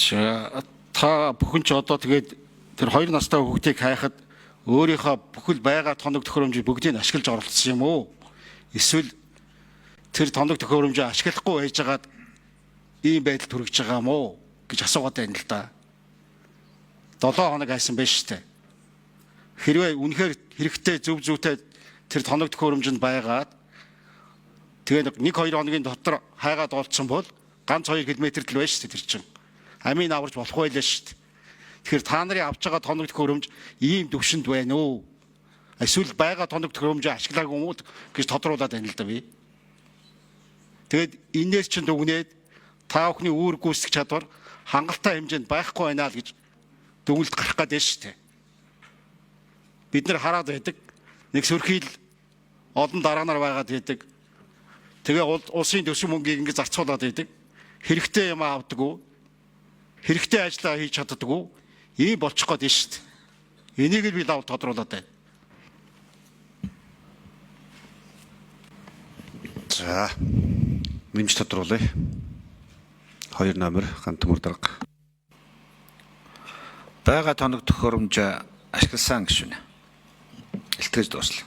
За та бүхэн ч одоо тэгээд тэр 2 настай хүүхдийг хайхад өөрийнхөө бүхэл байгаа тоног төхөөрөмжийг бүгдийг ашиглаж оролцсон юм уу? Эсвэл тэр тоног төхөөрөмжийг ашиглахгүй байжгаад ийм байдал төрөж байгаа юм уу гэж асуугаад байна л да. 7 хоног хайсан байж штэ. Хэрвээ үнэхээр хэрэгтэй зөв зүйтэй тэр тоног төхөөрөмжөнд байгаад тэгээд 1-2 хоногийн дотор хайгаад олцсон бол ганц 2 км л байж штэ тэр чинь. Амийн аварч болох байлаа штэ. Тэгэхээр та нарын авч байгаа тоног төхөөрөмж ийм төвшөнд байна уу? Эсвэл байгаа тоног төхөөрөмжөө ашиглаагүй юм уу гэж тодруулаад байна л да би. Тэгээд энээс чинь дүгнээд та бүхний үүрэг гүйцэтгэх чадвар хангалттай хэмжээнд байхгүй байна л гэж дүгнэлт гарах гэдэг шүү дээ. Бид нар хараад байдаг. Нэг сөрхийл олон дараа нар байгаад байдаг. Тэгээ улсын төсөв мөнгийг ингэ зарцуулаад байдаг. Хэрэгтэй юм авдаггүй. Хэрэгтэй ажиллаа хийж чаддаггүй. Ийм болчих гээд шүү дээ. Энийг л би лав тодруулаад байна. За нэмж тодруулъя. 2 номер ганц төмөр дарга. Бага тоног төхөөрөмж ашигласан гişүнэ. Илтгэж дуусла.